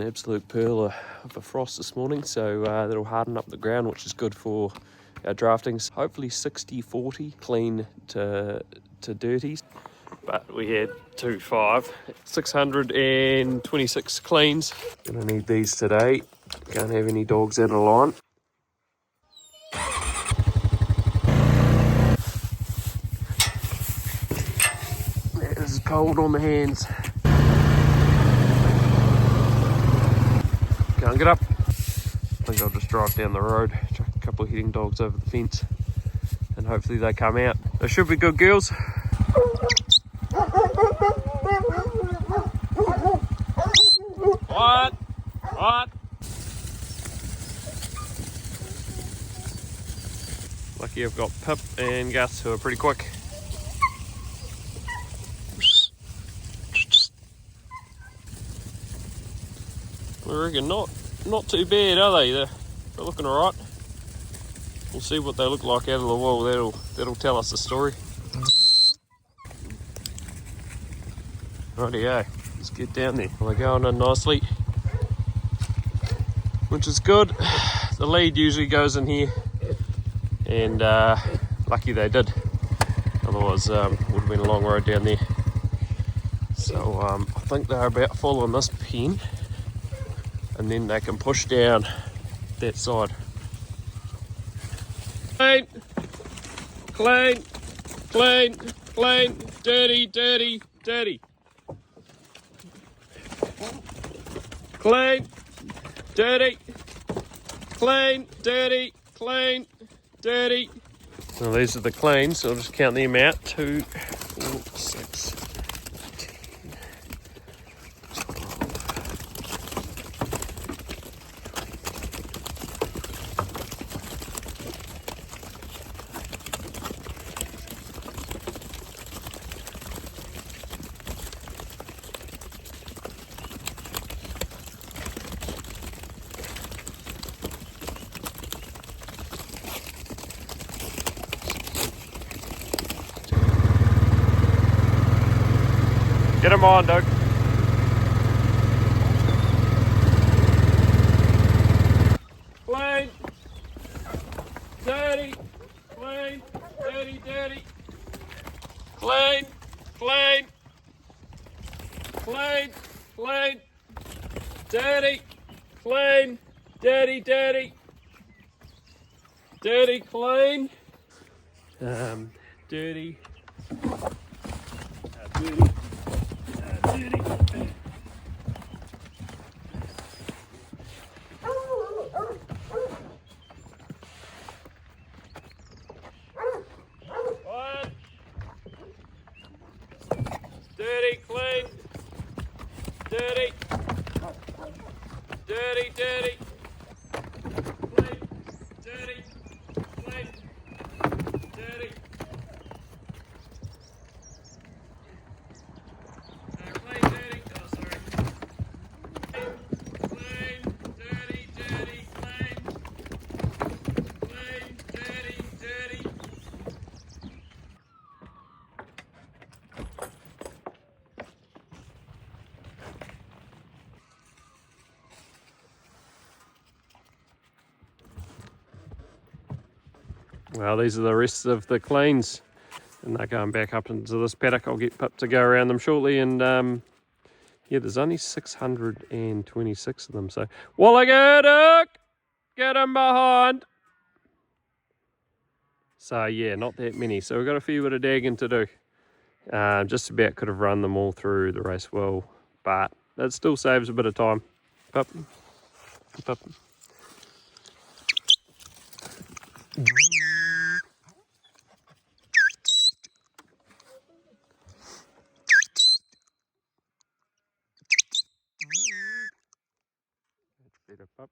absolute pearl of a frost this morning, so that'll harden up the ground, which is good for our draftings. Hopefully 60-40 clean to dirties. But we had 626 cleans. Gonna need these today. Can't have any dogs out of line. It's cold on the hands. Can't get up. I think I'll just drive down the road, chuck a couple of hitting dogs over the fence, and hopefully they come out. They should be good girls. What? Lucky I've got Pip and Gus who are pretty quick. I reckon not too bad, are they? They're looking alright. We'll see what they look like out of the wall. That'll tell us the story. Rightio, let's get down there. They're going in nicely, which is good. The lead usually goes in here, and lucky they did. Otherwise, would have been a long road down there. So I think they're about full on this pen, and then they can push down that side. Clean, clean, clean, clean, dirty, dirty, dirty. Clean, dirty, clean, dirty, clean, dirty. So these are the cleans, so I'll just count them out. 2, 4, 6, 10, 12. Get them on, Doug. Clean, dirty, clean, dirty, dirty. Clean, clean, clean, clean, dirty, clean, dirty, dirty, dirty, clean, dirty, dirty. One. Dirty, clean, dirty, dirty, dirty, clean, dirty, clean, dirty. Clean, dirty, oh sorry. Clean, dirty, dirty, clean, clean, dirty, dirty. Well, these are the rest of the cleans, and they're going back up into this paddock. I'll get Pip to go around them shortly, and yeah, there's only 626 of them, so Wallagaduk, get them behind. So yeah, not that many, so we've got a few bit of dagging to do. Just about could have run them all through the race well, but that still saves a bit of time. Pip, Pip. Better pup.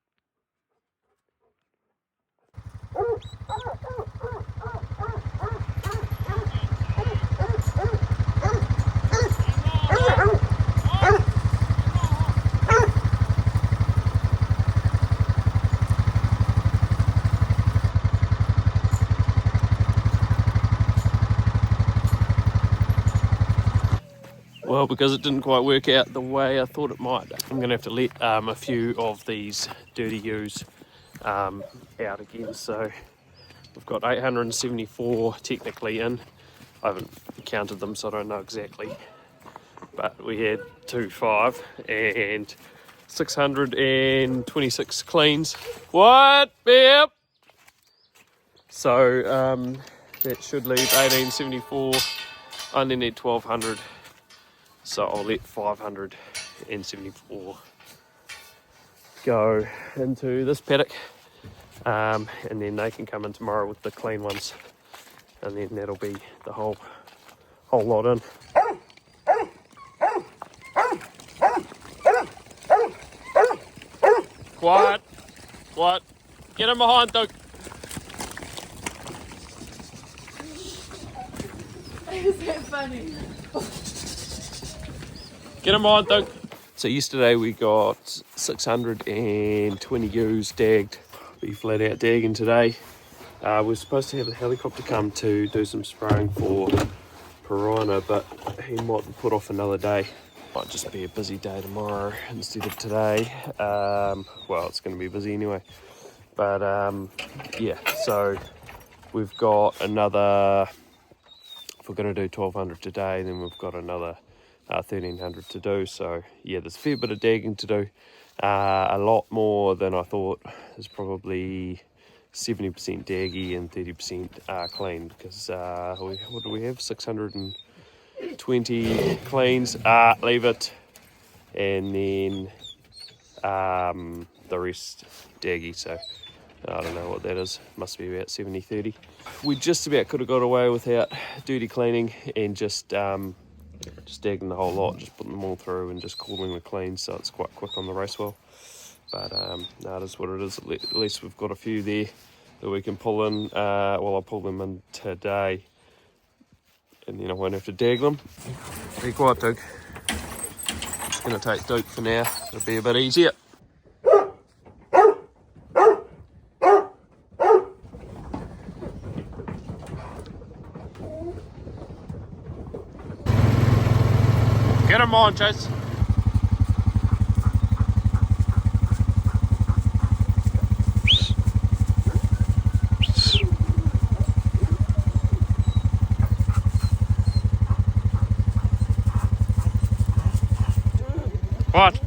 Well, because it didn't quite work out the way I thought it might, I'm going to have to let a few of these dirty ewes out again. So we've got 874 technically in. I haven't counted them, so I don't know exactly. But we had 2.5 and 626 cleans. What? Yep. So that should leave 1874. I only need 1200. So I'll let 574 go into this paddock, and then they can come in tomorrow with the clean ones, and then that'll be the whole lot in. Quiet. What? Get him behind, Doug. Is that funny? Get him on, Doug. So yesterday we got 620 ewes dagged. Be flat out dagging today. We're supposed to have the helicopter come to do some spraying for piranha, but he might be put off another day. Might just be a busy day tomorrow instead of today. Well, it's going to be busy anyway. But yeah, so we've got another, if we're going to do 1200 today, then we've got another 1300 to do. So yeah, there's a fair bit of dagging to do. A lot more than I thought. There's probably 70% daggy and 30% clean, because what do we have? 620 cleans. Leave it, and then the rest daggy. So I don't know what that is. Must be about 70-30. We just about could have got away without dirty cleaning and just dagging the whole lot, just putting them all through and just calling the clean, so it's quite quick on the race well. But no, it is what it is. At least we've got a few there that we can pull in. Well, I'll pull them in today, and then I won't have to dag them. Be quiet, Duke. Just going to take Duke for now. It'll be a bit easier. Get him on, Chase. What?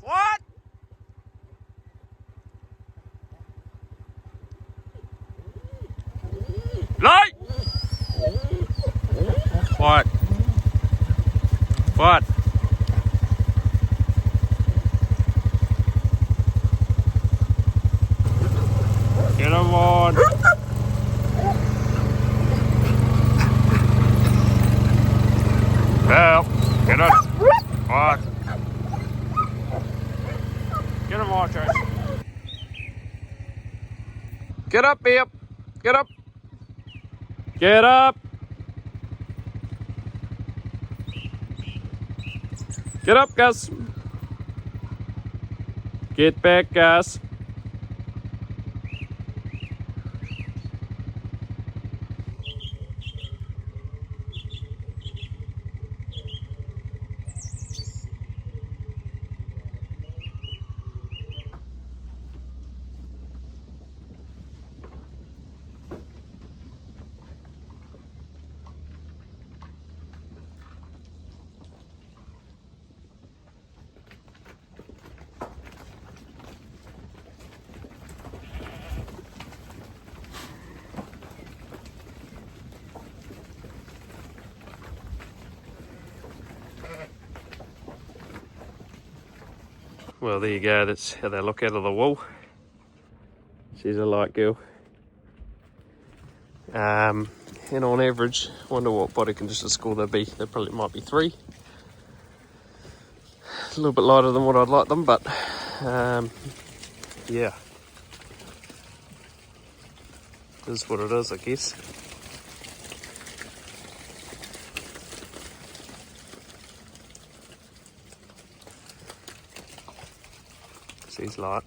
What? Light! What? What? Get him on! Well, get up! What? Get him on, Chase. Get up, Bip! Get up! Get up! Get up, Gus! Get back, Gus! Well, there you go, that's how they look out of the wool. She's a light girl. And on average, I wonder what body condition score they'll be. They probably might be 3. A little bit lighter than what I'd like them, but yeah. It is what it is, I guess. So he's light.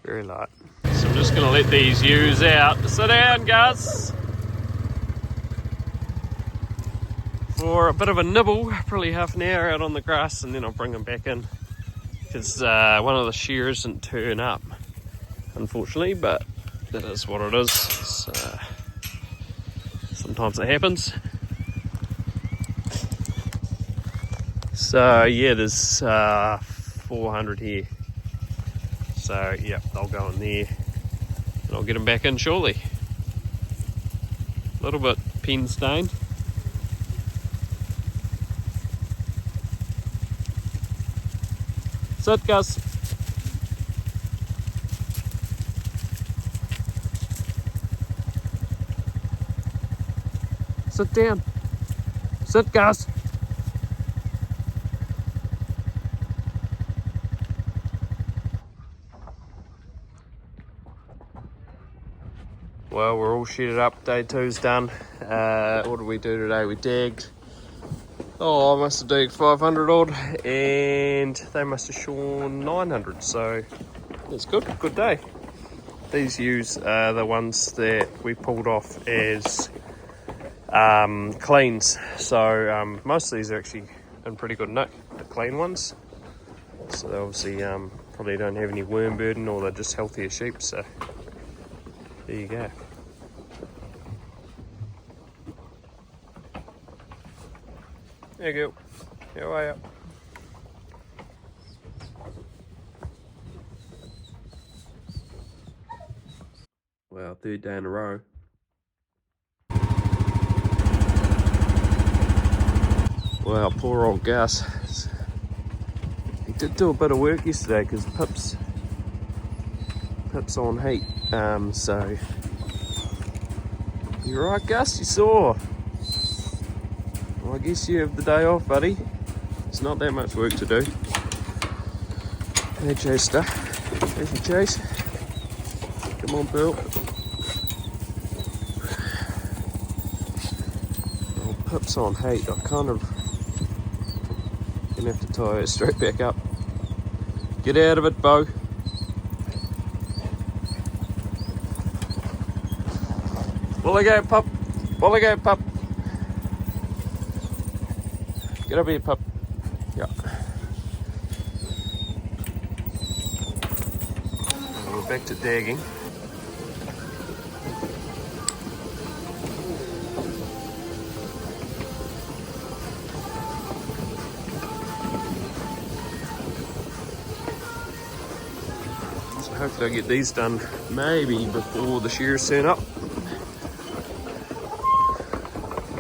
Very light. So I'm just going to let these ewes out. Sit down, guys. For a bit of a nibble, probably half an hour out on the grass, and then I'll bring them back in. Because one of the shearers didn't turn up, unfortunately, but that is what it is. So, sometimes it happens. So yeah, there's 400 here. So yeah, I'll go in there and I'll get them back in shortly. A little bit pen stained. Sit, Gus. Sit down. Sit, Gus. Well, we're all sheeted up. Day 2's done. What did we do today? We dagged. Oh, I must have dagged 500 odd, and they must have shorn 900. So that's good. Good day. These ewes are the ones that we pulled off as cleans. So most of these are actually in pretty good nick, the clean ones. So they obviously probably don't have any worm burden, or they're just healthier sheep. So there you go. There you go. Here I am. Well, 3rd day in a row. Wow, poor old Gus. He did do a bit of work yesterday because Pip's on heat. So you're right, Gus. You saw. Well, I guess you have the day off, buddy. It's not that much work to do. Hey, Chester. There's your Chase. Come on, Pearl. Well, Pip's on heat. I kind of gonna have to tie her straight back up. Get out of it, Bo. Will I go, pup? Will I go, pup? Get over here, pup. Yeah. We're back to dagging. So hopefully I'll get these done maybe before the shearers turn up.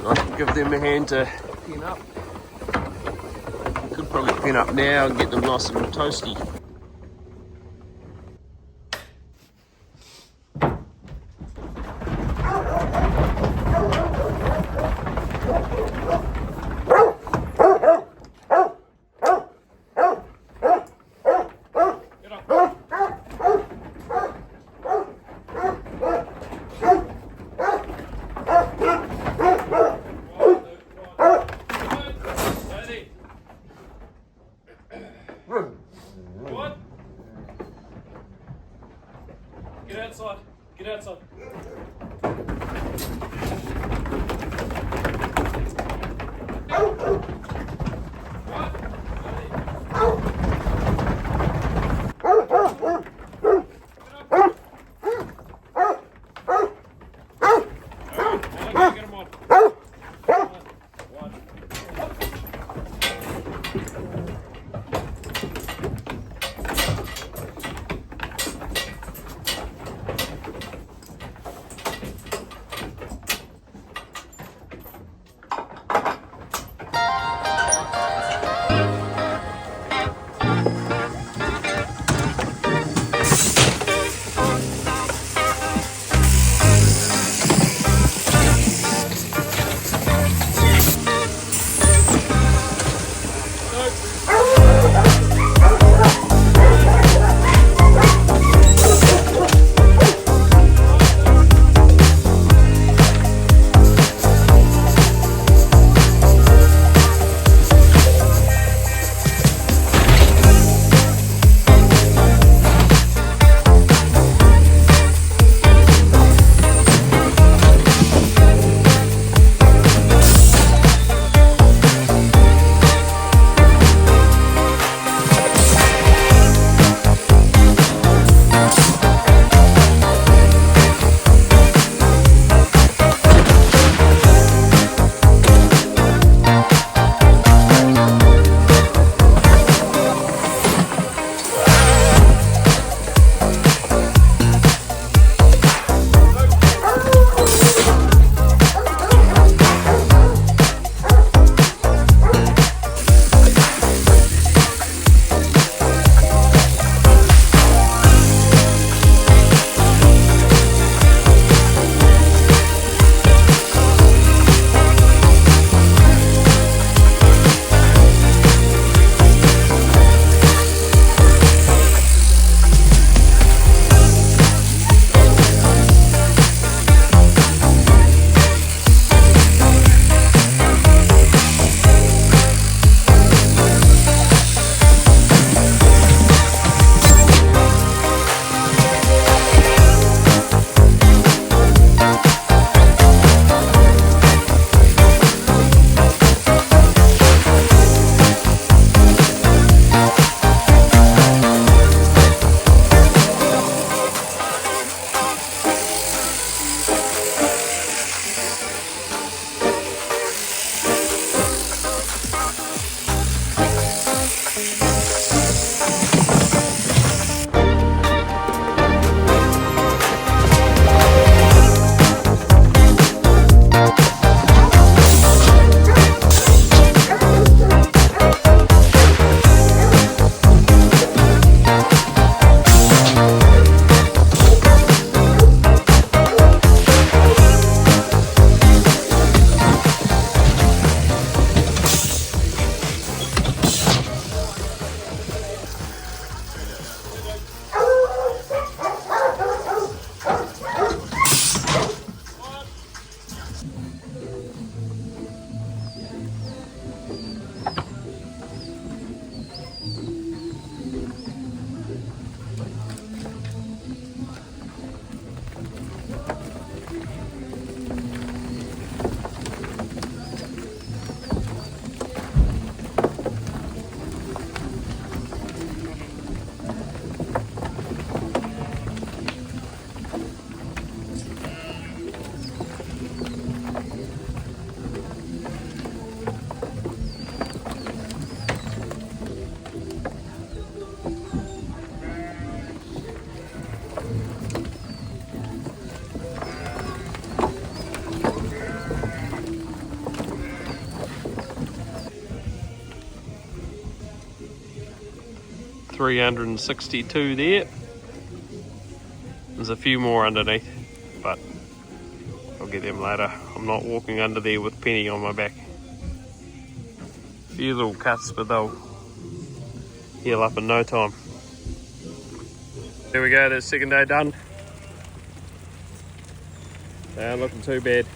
I can give them a hand to pin up. Could probably pin up now and get them nice and toasty. What? Get outside. Get outside. 362 there. There's a few more underneath, but I'll get them later. I'm not walking under there with Penny on my back. A few little cuts, but they'll heal up in no time. There we go, that's second day done. Looking too bad.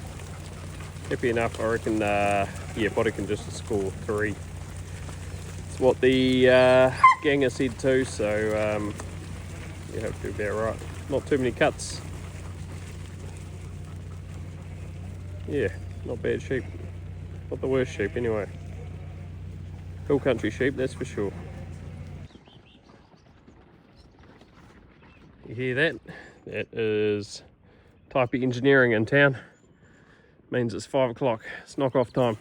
Happy enough, I reckon. Yeah, body condition score 3. It's what the ganger said too, so yeah, hopefully about right. Not too many cuts. Yeah, not bad sheep. Not the worst sheep anyway. Hill country sheep, that's for sure. You hear that? That is type of engineering in town. Means it's 5 o'clock. It's knock off time.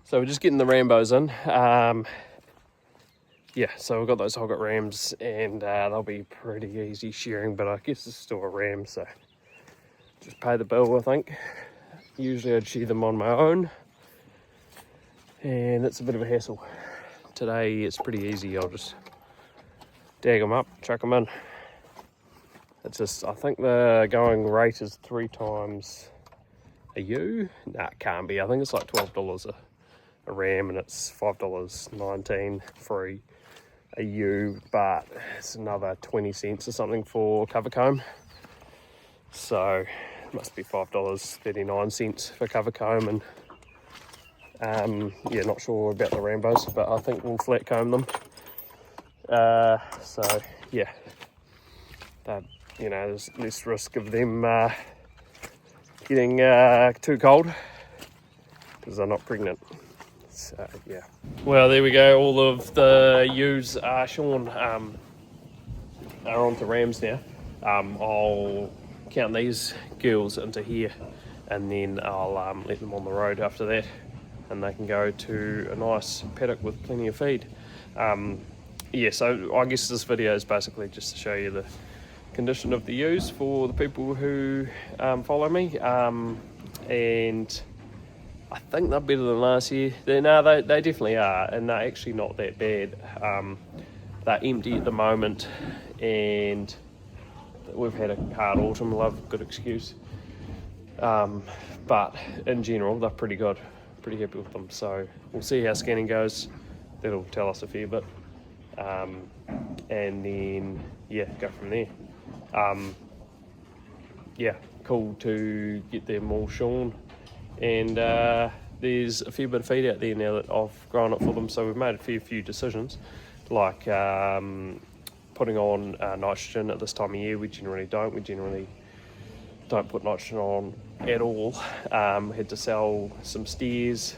So we're just getting the Rambos in. Yeah, so we've got those Hogget Rams, and they'll be pretty easy shearing, but I guess it's still a ram, so just pay the bill, I think. Usually I'd shear them on my own, and it's a bit of a hassle. Today it's pretty easy. I'll just dag them up, chuck them in. It's just, I think the going rate is 3 times a ewe. Nah, it can't be. I think it's like $12 a ram, and it's $5.19 for a ewe, but it's another 20 cents or something for cover comb. So it must be $5.39 for cover comb, and yeah, not sure about the Rambos, but I think we'll flat comb them. So yeah, you know, there's less risk of them getting too cold because they're not pregnant. So yeah. Well, there we go. All of the ewes are shorn, are onto rams now. I'll count these girls into here, and then I'll let them on the road after that, and they can go to a nice paddock with plenty of feed. Yeah, so I guess this video is basically just to show you the condition of the ewes for the people who follow me, and I think they're better than last year. They definitely are, and they're actually not that bad. They're empty at the moment, and we've had a hard autumn. Love, good excuse. But in general, they're pretty good. Pretty happy with them. So we'll see how scanning goes. That'll tell us a fair bit, and then yeah, go from there. Yeah, cool to get them all shorn, and there's a fair bit of feed out there now that I've grown it for them, so we've made a few decisions, like putting on nitrogen at this time of year. We generally don't put nitrogen on at all. Had to sell some steers.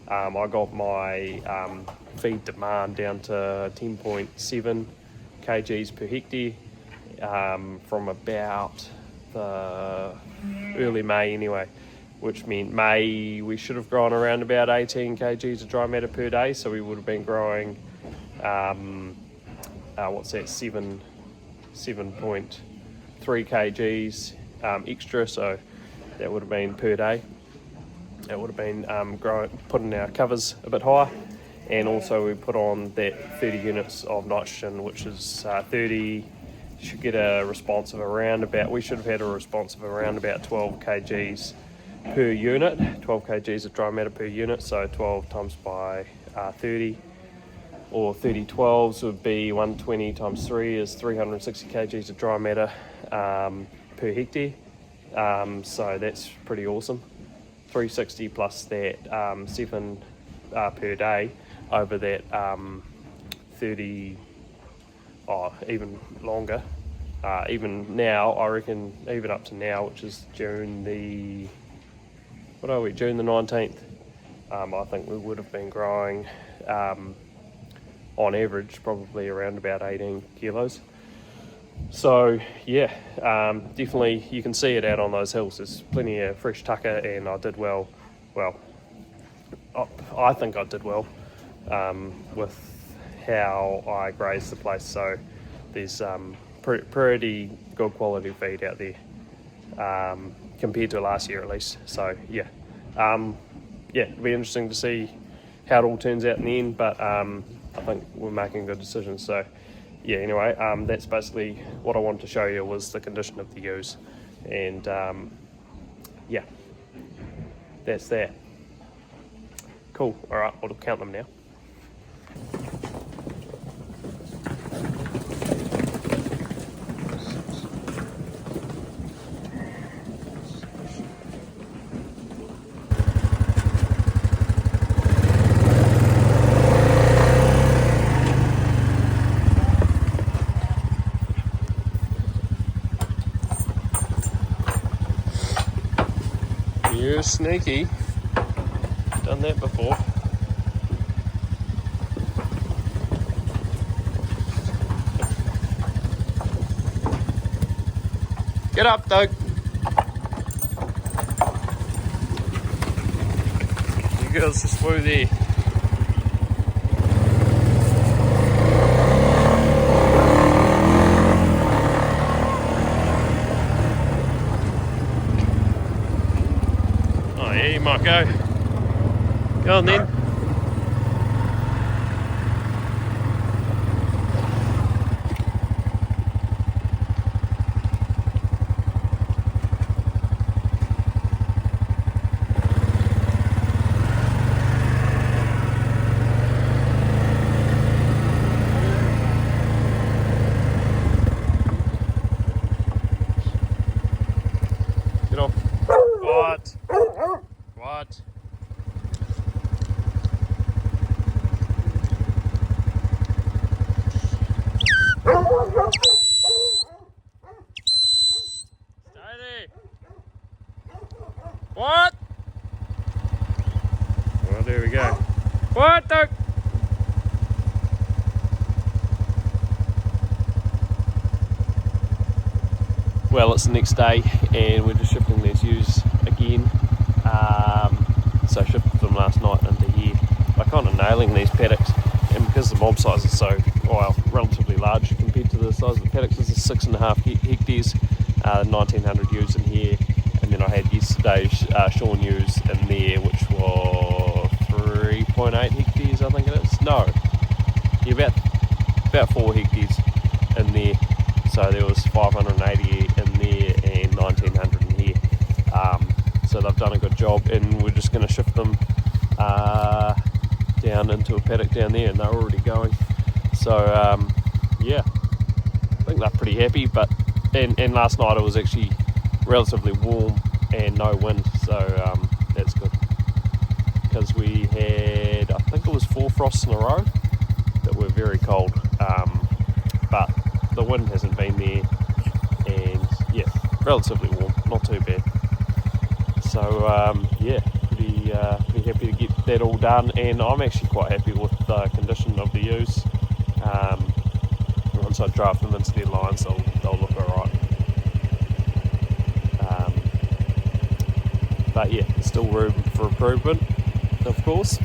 I got my feed demand down to 10.7 kgs per hectare from about the early May anyway, which meant May we should have grown around about 18 kgs of dry matter per day, so we would have been growing 7.3 kgs extra, so that would have been per day. It would have been putting our covers a bit higher, and also we put on that 30 units of nitrogen, which is 30. Should get a response of around about, we should have had a response of around about 12 kgs per unit, 12 kgs of dry matter per unit, so 12 times by 30, or 30 12s would be 120 times 3 is 360 kgs of dry matter per hectare, so that's pretty awesome. 360 plus that 7 per day over that 30, even longer. Even now, I reckon, even up to now, which is June the 19th, I think we would have been growing on average probably around about 18 kilos. So yeah, definitely you can see it out on those hills. There's plenty of fresh tucker, and I did well. Well, I think I did well with how I grazed the place. So there's pretty good quality feed out there compared to last year at least. So yeah, yeah, it'll be interesting to see how it all turns out in the end. But I think we're making good decisions. So yeah, anyway, that's basically what I wanted to show you was the condition of the ewes, and yeah, that's that. Cool. All right, I'll count them now. You're sneaky. Done that before. Get up, Doug. You girls just flew there. Oh yeah, you might go. Go on then. Get off. What? What? Stay there. What? Well, there we go. What the? Well, it's the next day and we're just shifting these ewes again. So I shifted them last night into here. I'm kind of nailing these paddocks, and because the mob size is so, well, relatively large compared to the size of the paddocks, this is 6.5 hectares, 1900 ewes in here, and then I had yesterday's shorn ewes in there, which was 3.8 hectares, I think it is. No, yeah, about 4 hectares in there. So there was 580 in there and 1900 in here. So they've done a good job, and we're just going to shift them down into a paddock down there, and they're already going. So yeah, I think they're pretty happy. But and last night it was actually relatively warm and no wind, so that's good, because we had, I think it was 4 frosts in a row that were very cold. But the wind hasn't been there, and yeah, relatively warm, not too bad. So yeah, pretty happy to get that all done, and I'm actually quite happy with the condition of the ewes. Once I draft them into their lines, they'll look alright. But yeah, there's still room for improvement, of course.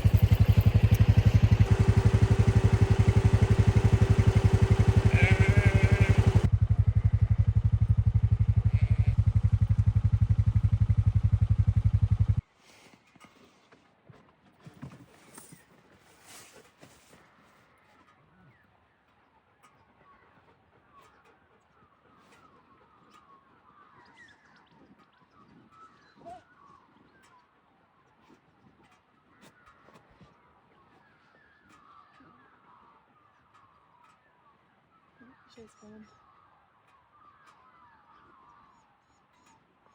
She's gone.